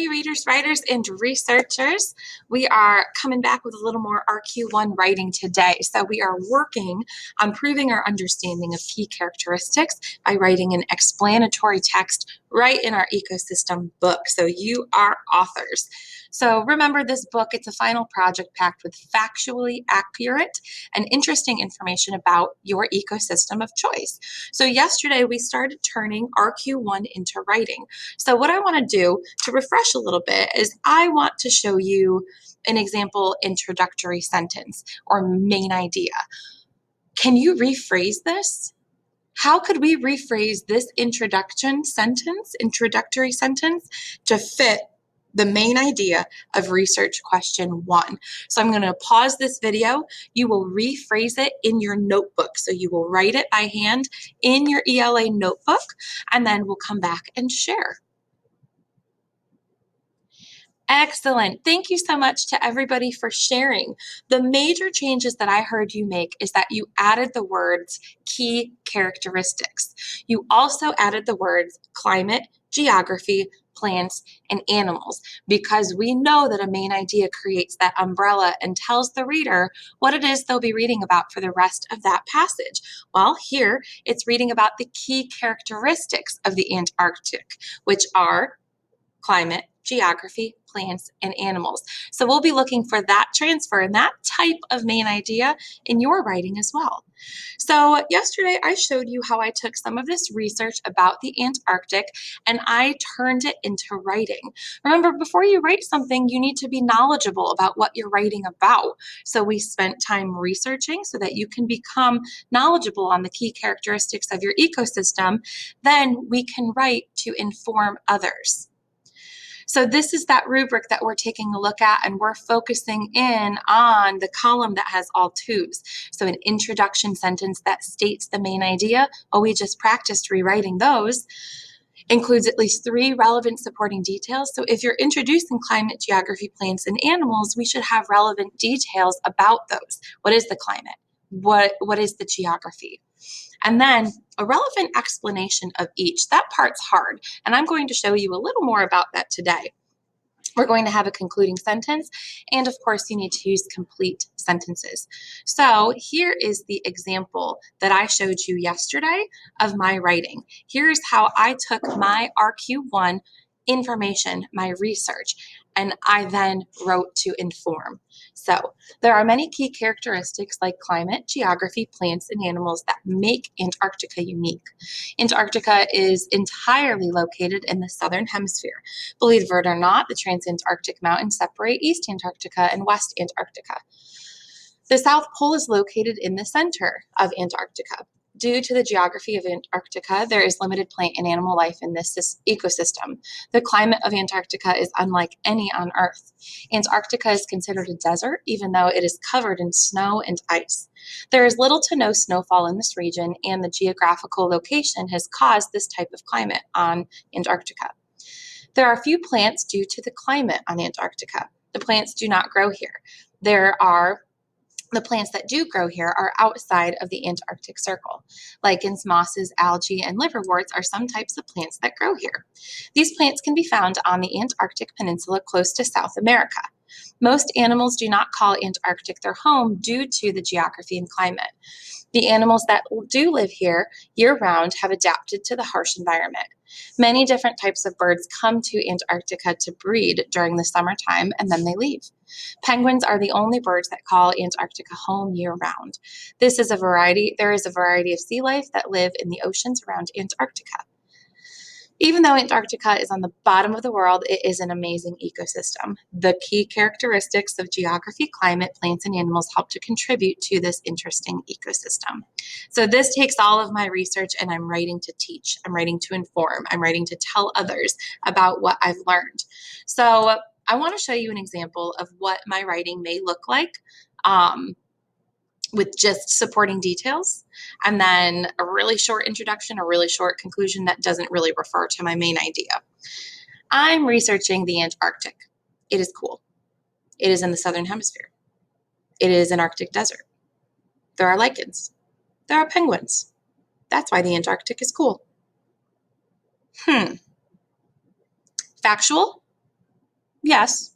readers, writers, and researchers. We are coming back with a little more RQ1 writing today. So we are working on proving our understanding of key characteristics by writing an explanatory text right in our ecosystem book. So you are authors. So remember this book, it's a final project packed with factually accurate and interesting information about your ecosystem of choice. So yesterday we started turning RQ1 into writing. So what I want to do to refresh a little bit is I want to show you an example introductory sentence or main idea. Can you rephrase this? How could we rephrase this introductory sentence to fit the main idea of research question 1? So I'm going to pause this video. You will rephrase it in your notebook. So you will write it by hand in your ELA notebook, and then we'll come back and share. Excellent. Thank you so much to everybody for sharing. The major changes that I heard you make is that you added the words key characteristics. You also added the words climate, geography, plants, and animals, because we know that a main idea creates that umbrella and tells the reader what it is they'll be reading about for the rest of that passage. Well, here it's reading about the key characteristics of the Antarctic, which are climate, geography, plants, and animals. So we'll be looking for that transfer and that type of main idea in your writing as well. So yesterday I showed you how I took some of this research about the Antarctic and I turned it into writing. Remember, before you write something, you need to be knowledgeable about what you're writing about. So we spent time researching so that you can become knowledgeable on the key characteristics of your ecosystem. Then we can write to inform others. So this is that rubric that we're taking a look at, and we're focusing in on the column that has all twos. So an introduction sentence that states the main idea, well, we just practiced rewriting those, includes at least 3 relevant supporting details. So if you're introducing climate, geography, plants, and animals, we should have relevant details about those. What is the climate? What is the geography? And then a relevant explanation of each. That part's hard, and I'm going to show you a little more about that today. We're going to have a concluding sentence, and of course you need to use complete sentences. So here is the example that I showed you yesterday of my writing. Here's how I took my RQ1 information, my research, and I then wrote to inform. So there are many key characteristics like climate, geography, plants, and animals that make Antarctica unique. Antarctica is entirely located in the Southern Hemisphere. Believe it or not, the Transantarctic Mountains separate East Antarctica and West Antarctica. The South Pole is located in the center of Antarctica. Due to the geography of Antarctica, there is limited plant and animal life in this ecosystem. The climate of Antarctica is unlike any on Earth. Antarctica is considered a desert, even though it is covered in snow and ice. There is little to no snowfall in this region, and the geographical location has caused this type of climate on Antarctica. There are few plants due to the climate on Antarctica. The plants do not grow here. The plants that do grow here are outside of the Antarctic Circle. Lichens, mosses, algae, and liverworts are some types of plants that grow here. These plants can be found on the Antarctic Peninsula close to South America. Most animals do not call Antarctic their home due to the geography and climate. The animals that do live here year-round have adapted to the harsh environment. Many different types of birds come to Antarctica to breed during the summertime, and then they leave. Penguins are the only birds that call Antarctica home year-round. There is a variety of sea life that live in the oceans around Antarctica. Even though Antarctica is on the bottom of the world, it is an amazing ecosystem. The key characteristics of geography, climate, plants, and animals help to contribute to this interesting ecosystem. So this takes all of my research, and I'm writing to teach. I'm writing to inform. I'm writing to tell others about what I've learned. So I want to show you an example of what my writing may look like with just supporting details, and then a really short introduction, a really short conclusion that doesn't really refer to my main idea. I'm researching the Antarctic. It is cool. It is in the Southern Hemisphere. It is an Arctic desert. There are lichens. There are penguins. That's why the Antarctic is cool. Factual? Yes.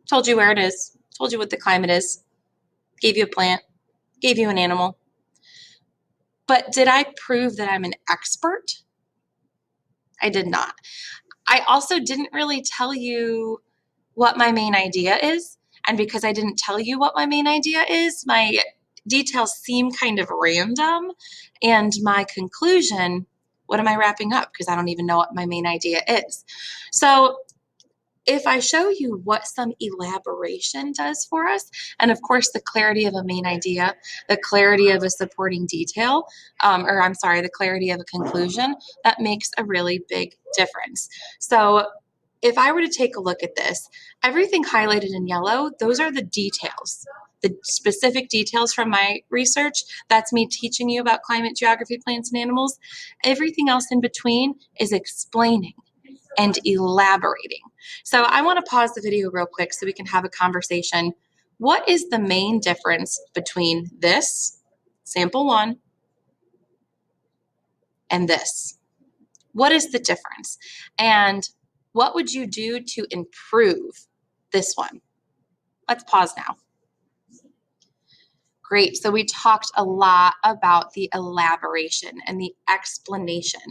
Told you where it is. Told you what the climate is. Gave you a plant. Gave you an animal. But did I prove that I'm an expert? I did not. I also didn't really tell you what my main idea is. And because I didn't tell you what my main idea is, my details seem kind of random. And my conclusion, what am I wrapping up? Because I don't even know what my main idea is. So if I show you what some elaboration does for us, and of course, the clarity of a main idea, the clarity of a supporting detail, the clarity of a conclusion, that makes a really big difference. So if I were to take a look at this, everything highlighted in yellow, those are the details. The specific details from my research, that's me teaching you about climate, geography, plants, and animals. Everything else in between is explaining and elaborating. So I want to pause the video real quick so we can have a conversation. What is the main difference between this, sample one, and this? What is the difference? And what would you do to improve this one? Let's pause now. Great. So we talked a lot about the elaboration and the explanation.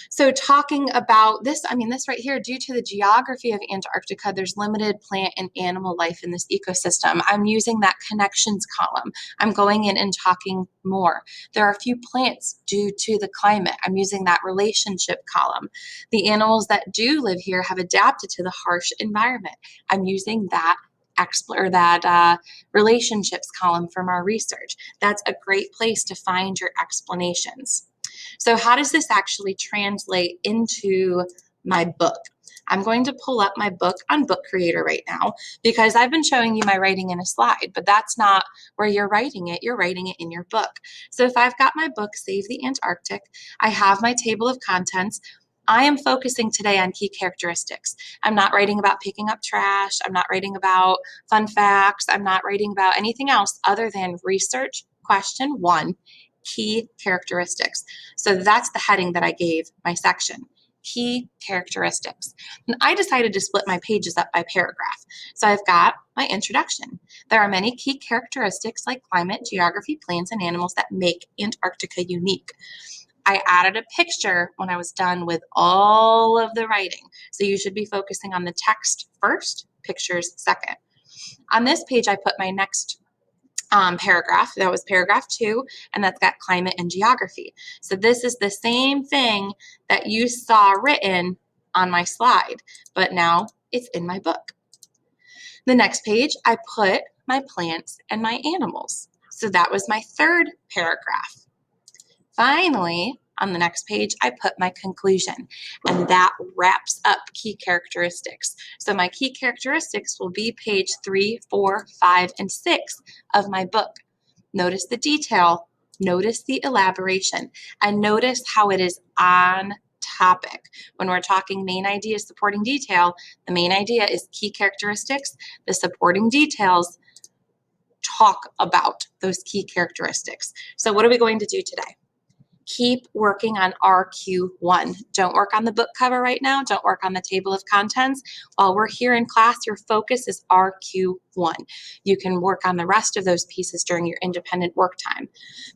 So talking about this, this right here, due to the geography of Antarctica, there's limited plant and animal life in this ecosystem. I'm using that connections column. I'm going in and talking more. There are a few plants due to the climate. I'm using that relationship column. The animals that do live here have adapted to the harsh environment. I'm using that relationships column from our research. That's a great place to find your explanations. So how does this actually translate into my book? I'm going to pull up my book on Book Creator right now because I've been showing you my writing in a slide, but that's not where you're writing it. You're writing it in your book. So if I've got my book, Save the Antarctic, I have my table of contents. I am focusing today on key characteristics. I'm not writing about picking up trash. I'm not writing about fun facts. I'm not writing about anything else other than research question 1, key characteristics. So that's the heading that I gave my section, key characteristics. And I decided to split my pages up by paragraph. So I've got my introduction. There are many key characteristics like climate, geography, plants, and animals that make Antarctica unique. I added a picture when I was done with all of the writing. So you should be focusing on the text first, pictures second. On this page, I put my next paragraph. That was paragraph 2, and that's got climate and geography. So this is the same thing that you saw written on my slide, but now it's in my book. The next page, I put my plants and my animals. So that was my third paragraph. Finally, on the next page, I put my conclusion, and that wraps up key characteristics. So my key characteristics will be page 3, 4, 5, and 6 of my book. Notice the detail, notice the elaboration, and notice how it is on topic. When we're talking main idea, supporting detail, the main idea is key characteristics. The supporting details talk about those key characteristics. So what are we going to do today? Keep working on RQ1. Don't work on the book cover right now. Don't work on the table of contents. While we're here in class, your focus is RQ1. You can work on the rest of those pieces during your independent work time.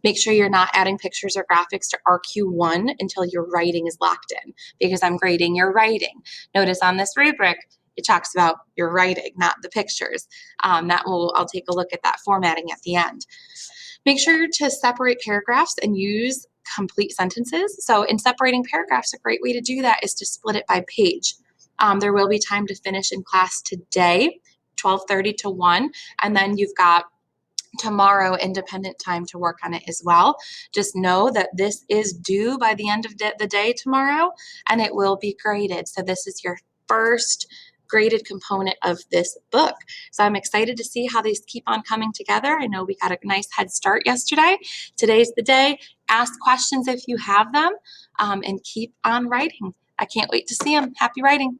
Make sure you're not adding pictures or graphics to RQ1 until your writing is locked in, because I'm grading your writing. Notice on this rubric, it talks about your writing, not the pictures. I'll take a look at that formatting at the end. Make sure to separate paragraphs and use complete sentences. So in separating paragraphs, a great way to do that is to split it by page. There will be time to finish in class today, 12:30 to 1, and then you've got tomorrow independent time to work on it as well. Just know that this is due by the end of the day tomorrow, and it will be graded. So this is your first graded component of this book. So I'm excited to see how these keep on coming together. I know we got a nice head start yesterday. Today's the day. Ask questions if you have them, and keep on writing. I can't wait to see them. Happy writing.